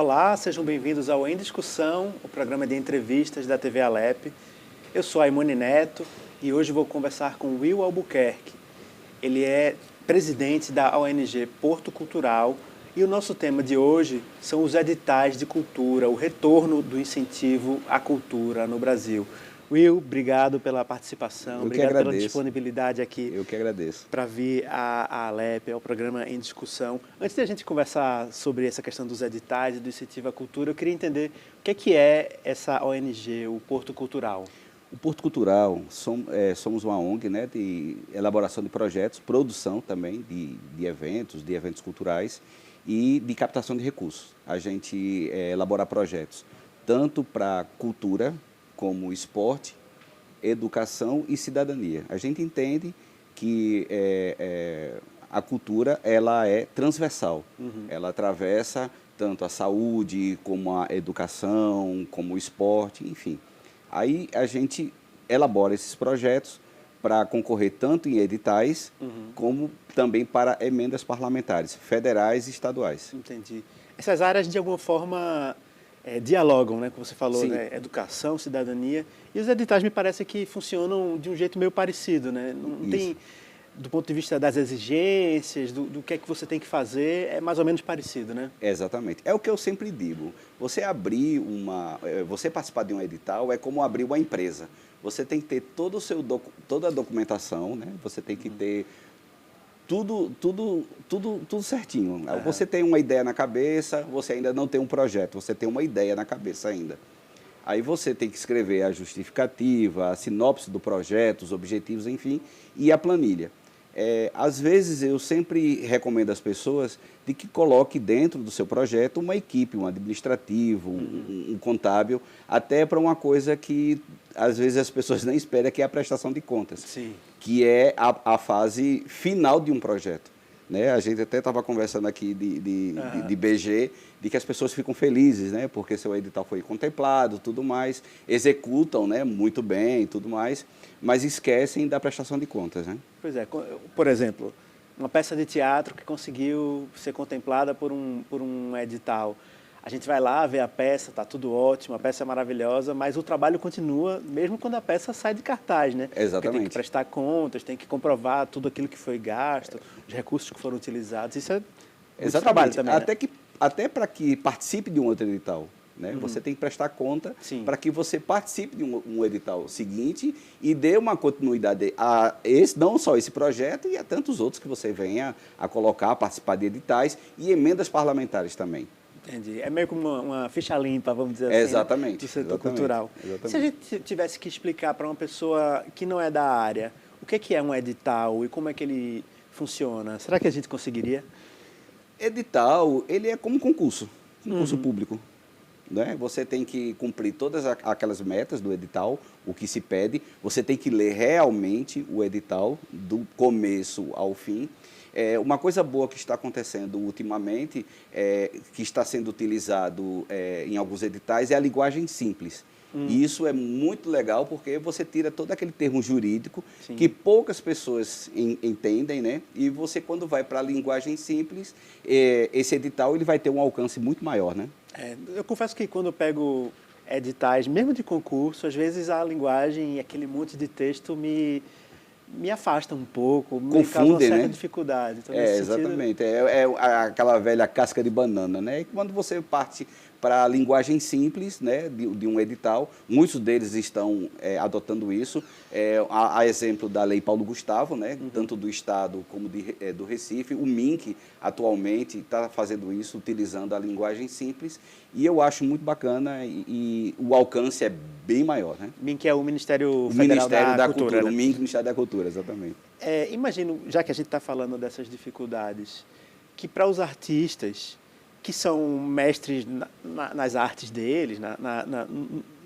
Olá, sejam bem-vindos ao Em Discussão, o programa de entrevistas da TV Alep. Eu sou Aimone Neto e hoje vou conversar com Will Albuquerque. Ele é presidente da ONG Porto Cultural e o nosso tema de hoje são os editais de cultura, o retorno do incentivo à cultura no Brasil. Will, obrigado pela participação, obrigado pela disponibilidade aqui. Eu que agradeço. Para vir à Alep, ao programa Em Discussão. Antes de a gente conversar sobre essa questão dos editais e do incentivo à cultura, eu queria entender o que é essa ONG, o Porto Cultural. O Porto Cultural, somos uma ONG, né, de elaboração de projetos, produção também de eventos culturais e de captação de recursos. A gente elabora projetos tanto para cultura, como esporte, educação e cidadania. A gente entende que a cultura ela é transversal, ela atravessa tanto a saúde, como a educação, como o esporte, enfim. Aí a gente elabora esses projetos para concorrer tanto em editais, como também para emendas parlamentares, federais e estaduais. Entendi. Essas áreas, de alguma forma, dialogam, né? Como você falou, né? Educação, cidadania. E os editais me parece que funcionam de um jeito meio parecido, né? Não tem, do ponto de vista das exigências, do que é que você tem que fazer, é mais ou menos parecido, né? Exatamente. É o que eu sempre digo. Você participar de um edital é como abrir uma empresa. Você tem que ter toda a documentação, né? Você tem que ter tudo certinho. Você tem uma ideia na cabeça, você ainda não tem um projeto, você tem uma ideia na cabeça ainda. Aí você tem que escrever a justificativa, a sinopse do projeto, os objetivos, enfim, e a planilha. Às vezes eu sempre recomendo às pessoas de que coloque dentro do seu projeto uma equipe, um administrativo, um contábil, até para uma coisa que às vezes as pessoas nem esperam, que é a prestação de contas. Sim. Que é a fase final de um projeto. Né? A gente até estava conversando aqui de BG, de que as pessoas ficam felizes, né? Porque seu edital foi contemplado, tudo mais, executam, né? Muito bem, tudo mais, mas esquecem da prestação de contas. Né? Pois é, por exemplo, uma peça de teatro que conseguiu ser contemplada por um edital. A gente vai lá, vê a peça, está tudo ótimo, a peça é maravilhosa, mas o trabalho continua mesmo quando a peça sai de cartaz, né? Exatamente. Porque tem que prestar contas, tem que comprovar tudo aquilo que foi gasto, os recursos que foram utilizados. Isso é muito trabalho também, né? Até para que participe de um outro edital. Né? Você tem que prestar conta para que você participe de um edital seguinte e dê uma continuidade a não só esse projeto, e a tantos outros que você venha a colocar, a participar de editais e emendas parlamentares também. Entendi. É meio como uma ficha limpa, vamos dizer assim, exatamente, né? Do setor cultural. Exatamente. Se a gente tivesse que explicar para uma pessoa que não é da área, o que é um edital e como é que ele funciona, será que a gente conseguiria? Edital, ele é como concurso público. Né? Você tem que cumprir todas aquelas metas do edital, o que se pede, você tem que ler realmente o edital, do começo ao fim. Uma coisa boa que está acontecendo ultimamente, que está sendo utilizado em alguns editais, é a linguagem simples. E isso é muito legal porque você tira todo aquele termo jurídico que poucas pessoas entendem, né? E você, quando vai para a linguagem simples, esse edital ele vai ter um alcance muito maior, né? Eu confesso que quando eu pego editais, mesmo de concurso, às vezes a linguagem e aquele monte de texto me afasta um pouco, me causa uma certa dificuldade. Então, exatamente. Aquela velha casca de banana, né? E quando você parte para a linguagem simples, né, de um edital, muitos deles estão adotando isso. A exemplo da Lei Paulo Gustavo, né, tanto do Estado como do Recife. O MINC, atualmente, está fazendo isso, utilizando a linguagem simples. E eu acho muito bacana e o alcance é bem maior. Né? MINC é o Ministério Federal da Cultura, né? O MINC, Ministério da Cultura, exatamente. Imagino, já que a gente está falando dessas dificuldades, que para os artistas que são mestres nas artes deles,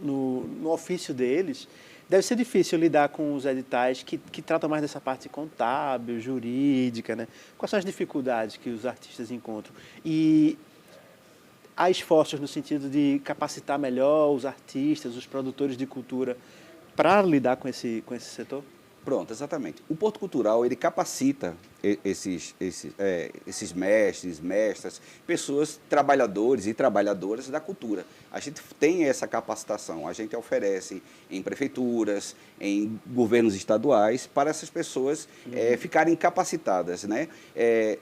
no ofício deles, deve ser difícil lidar com os editais que tratam mais dessa parte contábil, jurídica, né? Quais são as dificuldades que os artistas encontram? E há esforços no sentido de capacitar melhor os artistas, os produtores de cultura, para lidar com esse setor? Pronto, exatamente. O Porto Cultural, ele capacita esses mestres, mestras, pessoas, trabalhadores e trabalhadoras da cultura. A gente tem essa capacitação, a gente oferece em prefeituras, em governos estaduais, para essas pessoas ficarem capacitadas, né?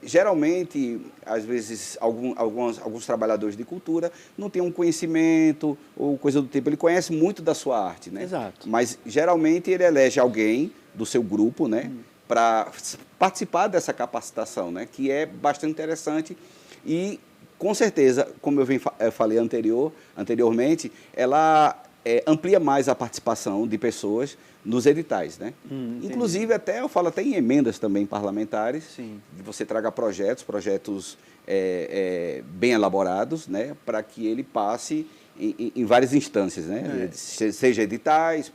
Geralmente, às vezes, alguns trabalhadores de cultura não têm um conhecimento ou coisa do tipo, ele conhece muito da sua arte, né? Exato. Mas, geralmente, ele elege alguém do seu grupo, né, para participar dessa capacitação, né, que é bastante interessante e, com certeza, como eu falei anteriormente, ela amplia mais a participação de pessoas nos editais, né? Inclusive, eu falo até em emendas também parlamentares, Sim. que você traga projetos bem elaborados, né, para que ele passe em várias instâncias, né, seja editais,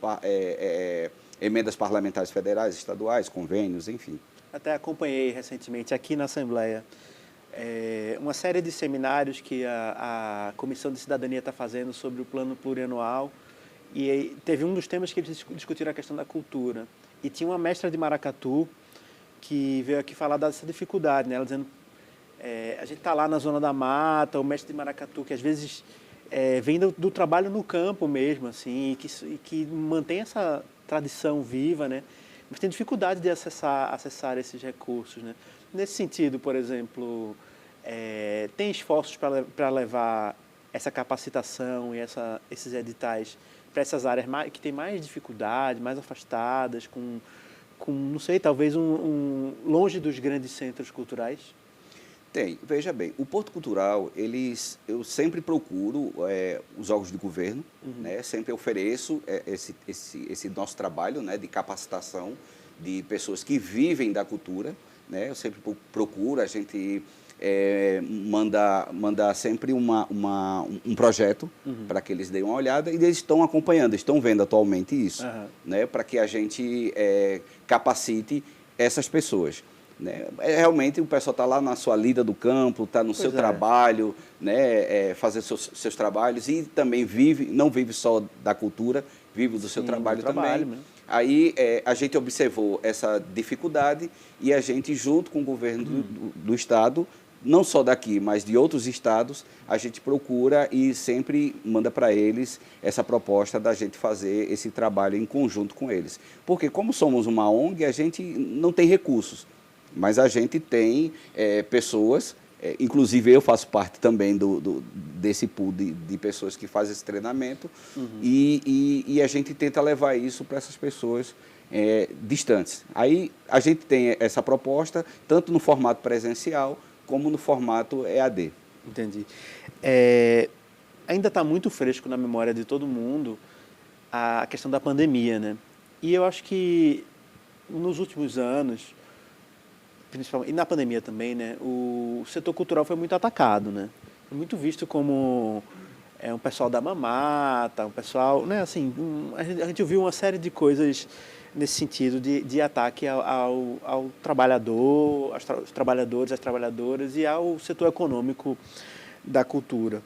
emendas parlamentares federais, estaduais, convênios, enfim. Até acompanhei recentemente aqui na Assembleia uma série de seminários que a Comissão de Cidadania está fazendo sobre o plano plurianual, e aí teve um dos temas que eles discutiram a questão da cultura. E tinha uma mestra de maracatu que veio aqui falar dessa dificuldade, né? Ela dizendo, a gente está lá na zona da mata, o mestre de maracatu que às vezes vem do trabalho no campo mesmo, assim, e que mantém essa tradição viva, né? Mas tem dificuldade de acessar esses recursos, né? Nesse sentido, por exemplo, tem esforços para levar essa capacitação e esses editais para essas áreas que têm mais dificuldade, mais afastadas, com não sei, talvez longe dos grandes centros culturais? Tem. Veja bem, o Porto Cultural, eu sempre procuro os órgãos de governo, né? Sempre ofereço esse nosso trabalho, né, de capacitação de pessoas que vivem da cultura, né? Eu sempre procuro, a gente manda sempre um projeto para que eles deem uma olhada e eles estão acompanhando, estão vendo atualmente isso, né? Para que a gente capacite essas pessoas. Né? Realmente o pessoal está lá na sua lida do campo, está no seu trabalho, né? Fazer seus trabalhos e também não vive só da cultura, vive do seu trabalho também. Né? Aí a gente observou essa dificuldade e a gente, junto com o governo do estado, não só daqui, mas de outros estados, a gente procura e sempre manda para eles essa proposta da gente fazer esse trabalho em conjunto com eles. Porque como somos uma ONG, a gente não tem recursos. Mas a gente tem pessoas, inclusive eu faço parte também desse pool de pessoas que fazem esse treinamento, e a gente tenta levar isso para essas pessoas distantes. Aí a gente tem essa proposta, tanto no formato presencial, como no formato EAD. Entendi. Ainda está muito fresco na memória de todo mundo a questão da pandemia, né? E eu acho que nos últimos anos, principalmente, e na pandemia também, né, o setor cultural foi muito atacado, né? Foi muito visto como um pessoal da mamata, um pessoal, né, assim, a gente ouviu uma série de coisas nesse sentido de ataque ao trabalhador, aos trabalhadores, às trabalhadoras e ao setor econômico da cultura.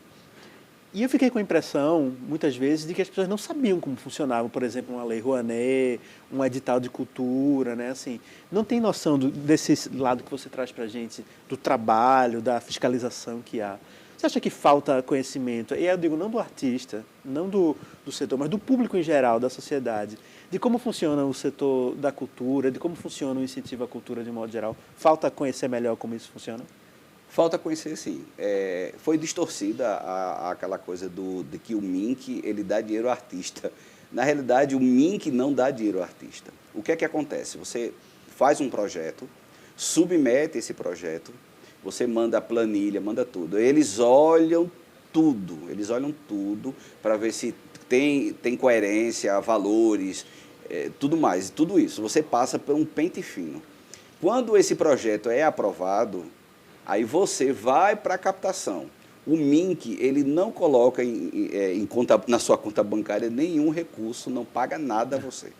E eu fiquei com a impressão, muitas vezes, de que as pessoas não sabiam como funcionava, por exemplo, uma lei Rouanet, um edital de cultura, né? Assim, não tem noção desse lado que você traz para a gente, do trabalho, da fiscalização que há. Você acha que falta conhecimento, e eu digo não do artista, não do setor, mas do público em geral, da sociedade, de como funciona o setor da cultura, de como funciona o incentivo à cultura de modo geral? Falta conhecer melhor como isso funciona? Falta conhecer, sim. Foi distorcida aquela coisa de que o MINC ele dá dinheiro ao artista. Na realidade, o MINC não dá dinheiro ao artista. O que é que acontece? Você faz um projeto, submete esse projeto, você manda a planilha, manda tudo. Eles olham tudo para ver se tem coerência, valores, tudo mais, tudo isso. Você passa por um pente fino. Quando esse projeto é aprovado, aí você vai para a captação. O MINC, ele não coloca na sua conta bancária nenhum recurso, não paga nada a você.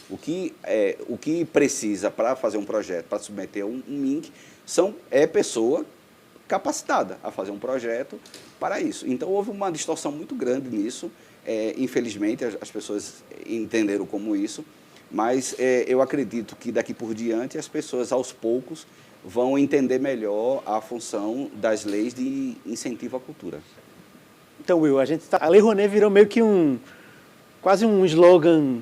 O que precisa para fazer um projeto, para submeter um MINC, pessoa capacitada a fazer um projeto para isso. Então, houve uma distorção muito grande nisso. Infelizmente, as pessoas entenderam como isso. Mas eu acredito que daqui por diante as pessoas, aos poucos, vão entender melhor a função das leis de incentivo à cultura. Então, Will, a Lei Rouanet virou meio que quase um slogan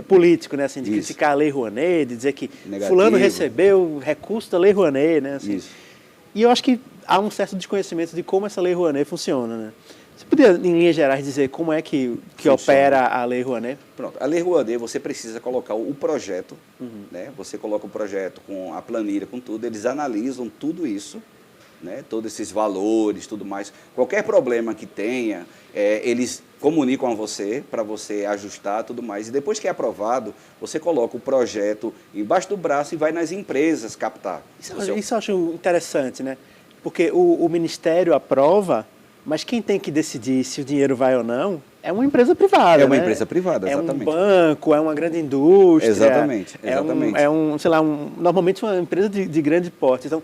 político, né? Assim, de criticar a Lei Rouanet, de dizer que fulano recebeu recurso da Lei Rouanet, né? Assim. Isso. E eu acho que há um certo desconhecimento de como essa Lei Rouanet funciona, né? Você poderia, em linhas gerais, dizer como é que opera a Lei Rouanet? Pronto, a Lei Rouanet, você precisa colocar o projeto, né? Você coloca o projeto com a planilha, com tudo, eles analisam tudo isso, né? Todos esses valores, tudo mais. Qualquer problema que tenha, eles comunicam a você, para você ajustar, tudo mais. E depois que é aprovado, você coloca o projeto embaixo do braço e vai nas empresas captar. Isso eu acho interessante, né? Porque o Ministério aprova, mas quem tem que decidir se o dinheiro vai ou não é uma empresa privada, É uma né? empresa privada, exatamente. É um banco, é uma grande indústria. Exatamente, exatamente. Normalmente uma empresa de grande porte. Então,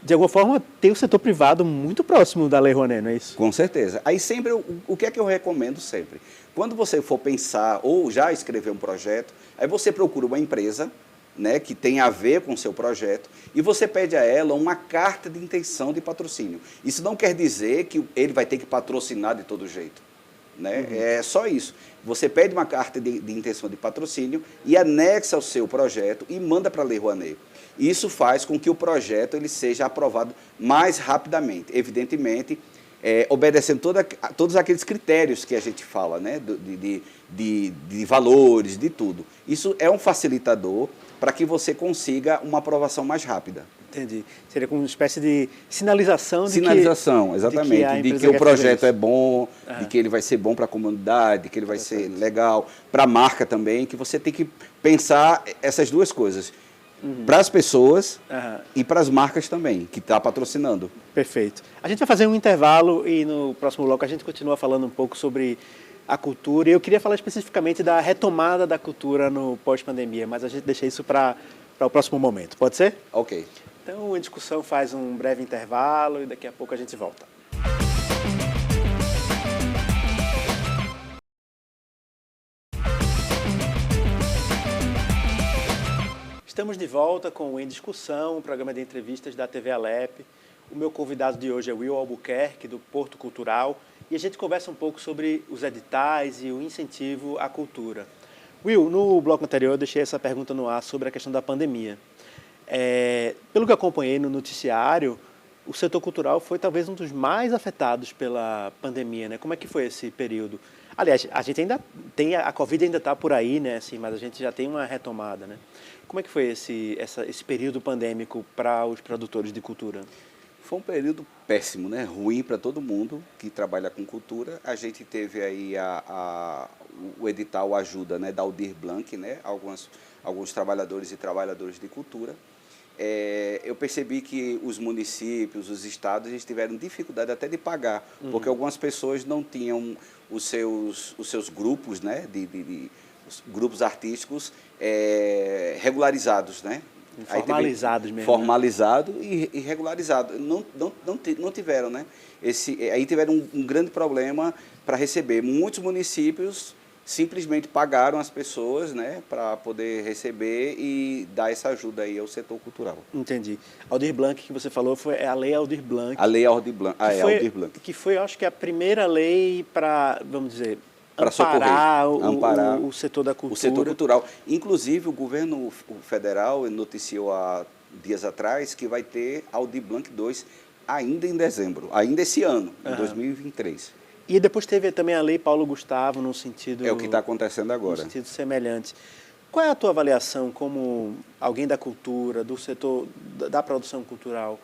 de alguma forma, tem o setor privado muito próximo da Lei Rouanet, não é isso? Com certeza. Aí sempre, o que é que eu recomendo sempre? Quando você for pensar ou já escrever um projeto, aí você procura uma empresa, né, que tem a ver com o seu projeto, e você pede a ela uma carta de intenção de patrocínio. Isso não quer dizer que ele vai ter que patrocinar de todo jeito, né? É só isso. Você pede uma carta de intenção de patrocínio e anexa ao seu projeto e manda para a Lei Rouanet. Isso faz com que o projeto ele seja aprovado mais rapidamente, evidentemente, obedecendo todos aqueles critérios que a gente fala, né, de valores, de tudo. Isso é um facilitador para que você consiga uma aprovação mais rápida. Entendi. Seria como uma espécie de sinalização exatamente, de que o projeto é bom, de que ele vai ser bom para a comunidade, que ele vai ser legal, para a marca também, que você tem que pensar essas duas coisas. Para as pessoas e para as marcas também, que está patrocinando. Perfeito. A gente vai fazer um intervalo e no próximo bloco a gente continua falando um pouco sobre a cultura. E eu queria falar especificamente da retomada da cultura no pós-pandemia, mas a gente deixa isso para o próximo momento. Pode ser? Ok. Então a discussão faz um breve intervalo e daqui a pouco a gente volta. Estamos de volta com o Em Discussão, um programa de entrevistas da TV Alep. O meu convidado de hoje é Will Albuquerque, do Porto Cultural, e a gente conversa um pouco sobre os editais e o incentivo à cultura. Will, no bloco anterior eu deixei essa pergunta no ar sobre a questão da pandemia. Pelo que eu acompanhei no noticiário, o setor cultural foi talvez um dos mais afetados pela pandemia, né? Como é que foi esse período? Aliás, a gente ainda tem, a Covid ainda está por aí, né? Assim, mas a gente já tem uma retomada, né? Como é que foi esse período pandêmico para os produtores de cultura? Foi um período péssimo, né? Ruim para todo mundo que trabalha com cultura. A gente teve aí o edital ajuda, né, da Aldir Blanc, né? Alguns trabalhadores e trabalhadoras de cultura. Eu percebi que os municípios, os estados, eles tiveram dificuldade até de pagar, porque algumas pessoas não tinham os seus grupos, né, os grupos artísticos regularizados, né? Formalizados mesmo. Formalizado, né? E regularizado. Não tiveram, né? Aí tiveram um grande problema para receber. Muitos municípios simplesmente pagaram as pessoas, né, para poder receber e dar essa ajuda aí ao setor cultural. Entendi. Aldir Blanc, que você falou, é a Lei Aldir Blanc. A Lei Aldir Blanc. Aldir Blanc. Que foi, acho que, a primeira lei para, vamos dizer, amparar o setor da cultura. O setor cultural. Inclusive, o governo federal noticiou há dias atrás que vai ter Aldir Blanc 2 ainda em dezembro, ainda esse ano, em 2023. E depois teve também a Lei Paulo Gustavo, no sentido... É o que está acontecendo agora. No sentido semelhante. Qual é a tua avaliação como alguém da cultura, do setor da produção cultural,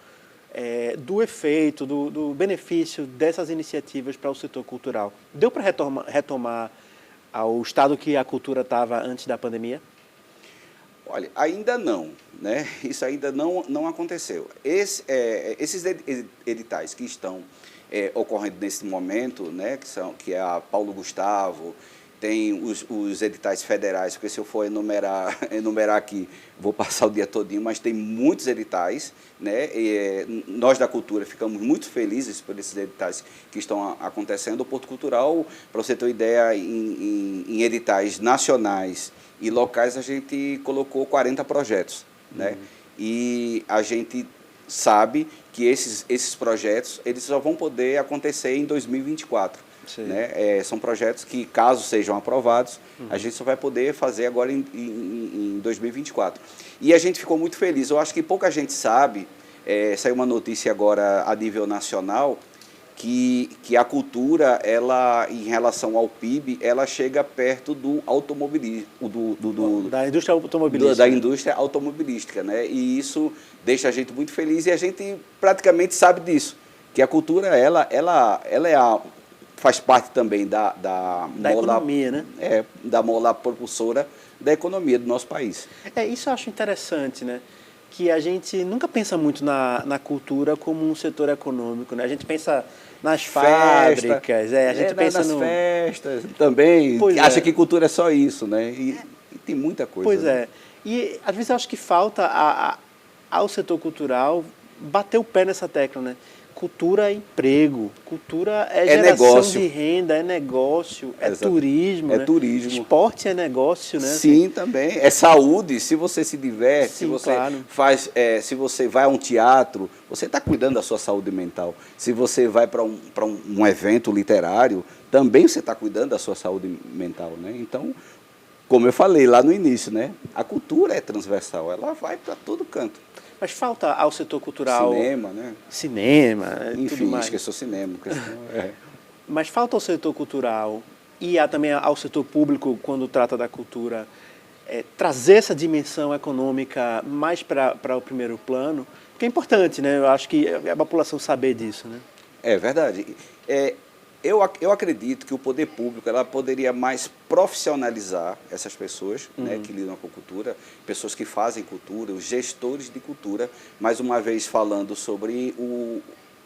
do efeito, do benefício dessas iniciativas para o setor cultural? Deu para retomar ao estado que a cultura estava antes da pandemia? Olha, ainda não, né? Isso ainda não aconteceu. Esses editais que estão ocorrendo nesse momento, né? Que é a Paulo Gustavo tem os editais federais, porque se eu for enumerar aqui, vou passar o dia todinho, mas tem muitos editais, né? Nós da cultura ficamos muito felizes por esses editais que estão acontecendo. O Porto Cultural, para você ter uma ideia, em editais nacionais e locais, a gente colocou 40 projetos, né? E a gente sabe que esses projetos eles só vão poder acontecer em 2024. Né? São projetos que, caso sejam aprovados, a gente só vai poder fazer agora em 2024. E a gente ficou muito feliz. Eu acho que pouca gente sabe, saiu uma notícia agora a nível nacional, que a cultura, ela, em relação ao PIB, ela chega perto do automobilismo, da indústria automobilística. Da indústria automobilística, né? E isso deixa a gente muito feliz e a gente praticamente sabe disso, que a cultura, ela faz parte também da mola, economia, né? Da mola propulsora da economia do nosso país. Isso eu acho interessante, né? Que a gente nunca pensa muito na cultura como um setor econômico, né? A gente pensa nas fábricas, a gente pensa nas festas também, acha que cultura é só isso, né? E tem muita coisa. Pois né? E às vezes eu acho que falta ao setor cultural bater o pé nessa tecla, né? Cultura é emprego, cultura é geração negócio. de renda, é negócio, turismo. É né? turismo. Esporte é negócio, né? Sim, também. É saúde, se você se diverte, Sim, se você claro. se você vai a um teatro, você está cuidando da sua saúde mental. Se você vai para um evento literário, também você está cuidando da sua saúde mental, né? Então, como eu falei lá no início, né? A cultura é transversal, ela vai para todo canto. Mas falta ao setor cultural... Cinema, né? Cinema, enfim, tudo mais. esqueceu cinema. Mas falta ao setor cultural e também ao setor público, quando trata da cultura, trazer essa dimensão econômica mais para o primeiro plano, que é importante, né? Eu acho que a população saber disso, né? É verdade. Eu acredito que o poder público ela poderia mais profissionalizar essas pessoas né, que lidam com cultura, pessoas que fazem cultura, os gestores de cultura, mais uma vez falando sobre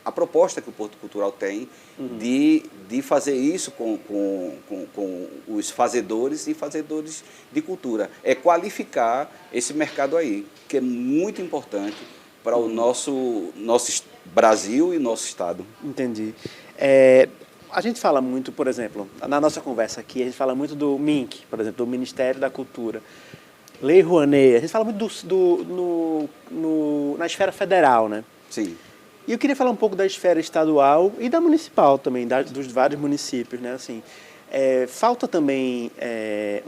a proposta que o Porto Cultural tem de fazer isso com os fazedores e fazedores de cultura. É qualificar esse mercado aí, que é muito importante para o nosso Brasil e nosso Estado. Entendi. A gente fala muito, por exemplo, na nossa conversa aqui, a gente fala muito do MINC, por exemplo, do Ministério da Cultura. Lei Rouanet, a gente fala muito na esfera federal, né? Sim. E eu queria falar um pouco da esfera estadual e da municipal também, dos vários municípios, né? Assim, falta também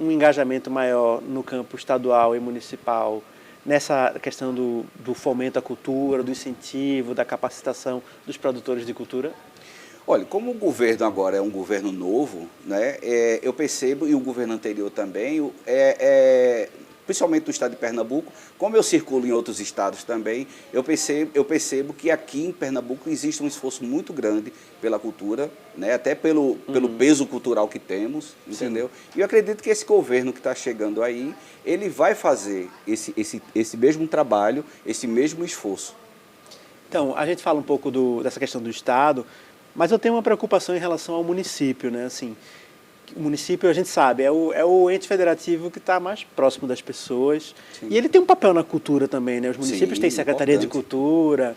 um engajamento maior no campo estadual e municipal nessa questão do fomento à cultura, do incentivo, da capacitação dos produtores de cultura? Olha, como o governo agora é um governo novo, né, eu percebo, e o governo anterior também, principalmente no estado de Pernambuco, como eu circulo em outros estados também, eu percebo que aqui em Pernambuco existe um esforço muito grande pela cultura, né, até pelo peso cultural que temos, entendeu? E eu acredito que esse governo que está chegando aí, ele vai fazer esse mesmo trabalho, esse mesmo esforço. Então, a gente fala um pouco dessa questão do estado, mas eu tenho uma preocupação em relação ao município, né? Assim, o município, a gente sabe, é o ente federativo que está mais próximo das pessoas. Sim. E ele tem um papel na cultura também, né? Os municípios têm Secretaria de Cultura,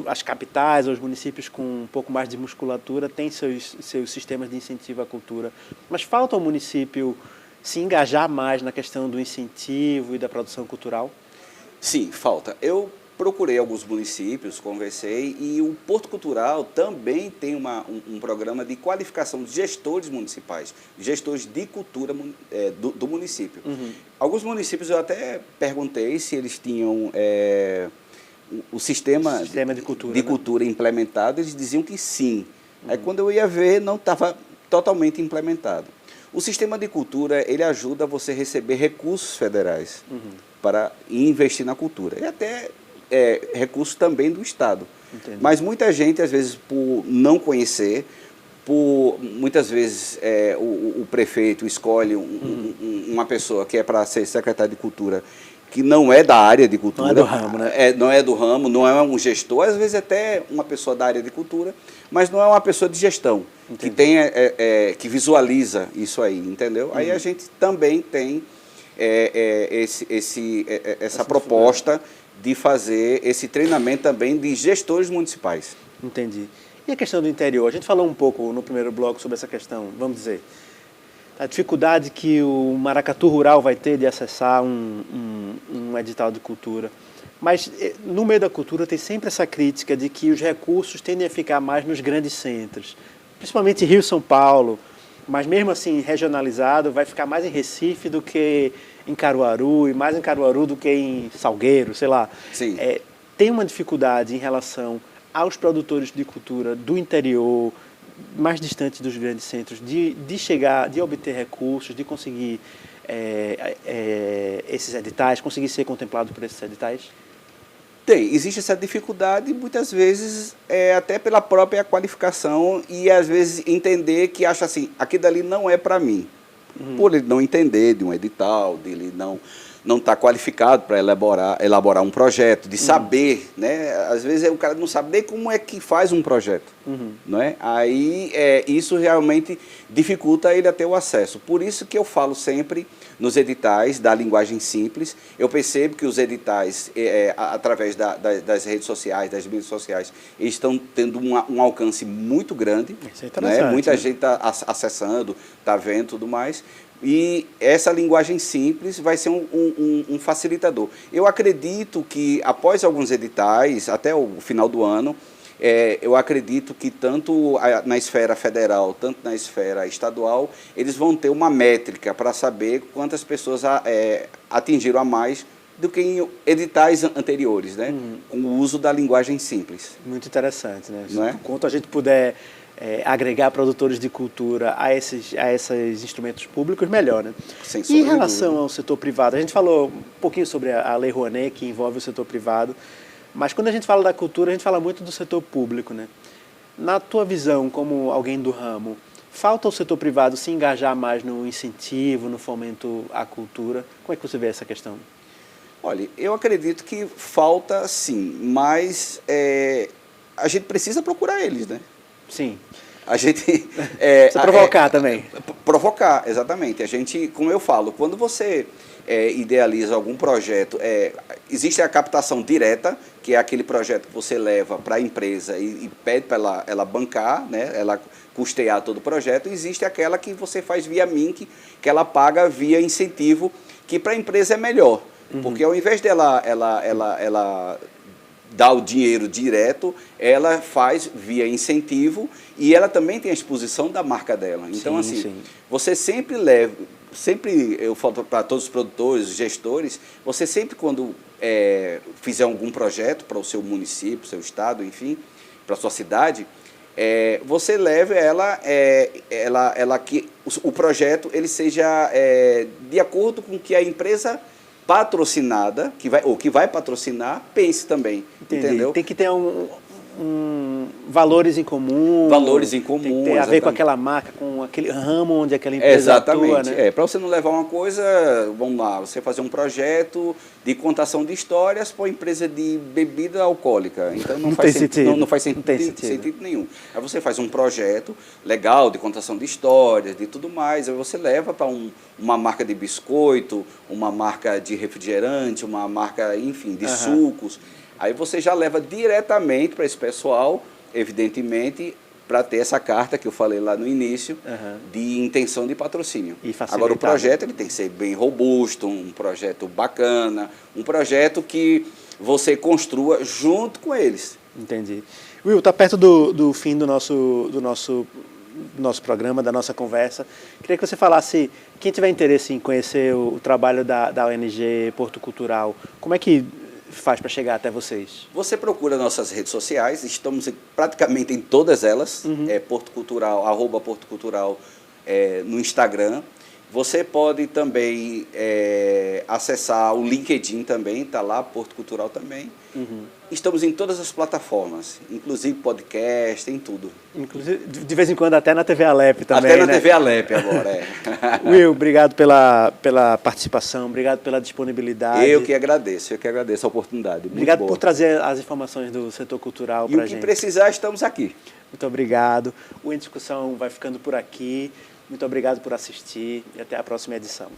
as capitais, os municípios com um pouco mais de musculatura têm seus sistemas de incentivo à cultura. Mas falta ao município se engajar mais na questão do incentivo e da produção cultural? Sim, falta. Eu procurei alguns municípios, conversei, e o Porto Cultural também tem um programa de qualificação de gestores municipais, gestores de cultura do município. Alguns municípios eu até perguntei se eles tinham o sistema de cultura implementado, eles diziam que sim. Aí quando eu ia ver, não estava totalmente implementado. O sistema de cultura, ele ajuda você a receber recursos federais para investir na cultura. E até recurso também do Estado. Entendi. Mas muita gente, às vezes, por não conhecer, muitas vezes o prefeito escolhe uma pessoa que é para ser secretário de Cultura, que não é da área de cultura. Não é do ramo, né? Não é do ramo, não é um gestor, às vezes até uma pessoa da área de cultura, mas não é uma pessoa de gestão, que tem, que visualiza isso aí, entendeu? Aí a gente também tem essa proposta de fazer esse treinamento também de gestores municipais. Entendi. E a questão do interior? A gente falou um pouco no primeiro bloco sobre essa questão, vamos dizer, a dificuldade que o Maracatu Rural vai ter de acessar um edital de cultura. Mas no meio da cultura tem sempre essa crítica de que os recursos tendem a ficar mais nos grandes centros, principalmente Rio e São Paulo, mas mesmo assim regionalizado vai ficar mais em Recife do que em Caruaru, e mais em Caruaru do que em Salgueiro, sei lá. Sim. Tem uma dificuldade em relação aos produtores de cultura do interior, mais distantes dos grandes centros, de chegar, de obter recursos, de conseguir esses editais, conseguir ser contemplado por esses editais? Existe essa dificuldade, muitas vezes, até pela própria qualificação e, às vezes, entender que acha assim, aquilo dali não é para mim. Por ele não entender de um edital, dele não estar qualificado para elaborar um projeto, de saber, né? Às vezes o cara não sabe nem como é que faz um projeto, não é? Aí isso realmente dificulta ele a ter o acesso. Por isso que eu falo sempre nos editais da linguagem simples. Eu percebo que os editais, através das redes sociais, das mídias sociais, eles estão tendo um alcance muito grande. Isso é interessante, né? Muita gente está acessando, está vendo tudo mais. E essa linguagem simples vai ser um facilitador. Eu acredito que, após alguns editais, até o final do ano, eu acredito que tanto na esfera federal, tanto na esfera estadual, eles vão ter uma métrica para saber quantas pessoas atingiram a mais do que em editais anteriores, né? Com o uso da linguagem simples. Muito interessante, né? Não é? Quanto a gente puder agregar produtores de cultura a esses instrumentos públicos, melhor, né? Sem E em relação ao setor privado, a gente falou um pouquinho sobre a Lei Rouanet, que envolve o setor privado, mas quando a gente fala da cultura, a gente fala muito do setor público, né? Na tua visão, como alguém do ramo, falta o setor privado se engajar mais no incentivo, no fomento à cultura? Como é que você vê essa questão? Olha, eu acredito que falta sim, mas a gente precisa procurar eles, né? Sim. A gente... Precisa provocar também. Provocar, exatamente. A gente, como eu falo, quando você idealiza algum projeto, existe a captação direta, que é aquele projeto que você leva para a empresa e pede para ela bancar, né? Ela custear todo o projeto. Existe aquela que você faz via MINC, que ela paga via incentivo, que para a empresa é melhor. Porque ao invés dela dar o dinheiro direto, ela faz via incentivo e ela também tem a exposição da marca dela. Então, sim, assim, sim. você sempre eu falo para todos os produtores, gestores, você sempre quando fizer algum projeto para o seu município, para o seu estado, enfim, para a sua cidade, você leve que o projeto ele seja de acordo com que a empresa patrocinada, que vai patrocinar, pense também. Entendi. Entendeu? Tem que ter valores em comum. Valores em comum. Tem que ter a ver com aquela marca, com aquele ramo onde aquela empresa atua, né? Para você não levar uma coisa, vamos lá, você fazer um projeto de contação de histórias para uma empresa de bebida alcoólica. Então não faz sentido. Não faz sentido nenhum. Aí você faz um projeto legal de contação de histórias, de tudo mais, aí você leva para uma marca de biscoito, uma marca de refrigerante, uma marca, enfim, de sucos. Aí você já leva diretamente para esse pessoal, evidentemente, para ter essa carta que eu falei lá no início, de intenção de patrocínio. Agora, o projeto ele tem que ser bem robusto, um projeto bacana, um projeto que você construa junto com eles. Entendi. Will, está perto do fim do nosso programa, da nossa conversa. Queria que você falasse, quem tiver interesse em conhecer o trabalho da ONG Porto Cultural, como é que faz para chegar até vocês? Você procura nossas redes sociais, estamos praticamente em todas elas, Porto Cultural, @Porto Cultural no Instagram, Você pode também acessar o LinkedIn também, está lá, Porto Cultural também. Uhum. Estamos em todas as plataformas, inclusive podcast, em tudo. Inclusive, de vez em quando até na TV Alep também, até na né? TV Alep agora, Will, obrigado pela participação, obrigado pela disponibilidade. Eu que agradeço a oportunidade. Obrigado por trazer as informações do setor cultural para a gente. E o que precisar, estamos aqui. Muito obrigado. O Em Discussão vai ficando por aqui. Muito obrigado por assistir e até a próxima edição.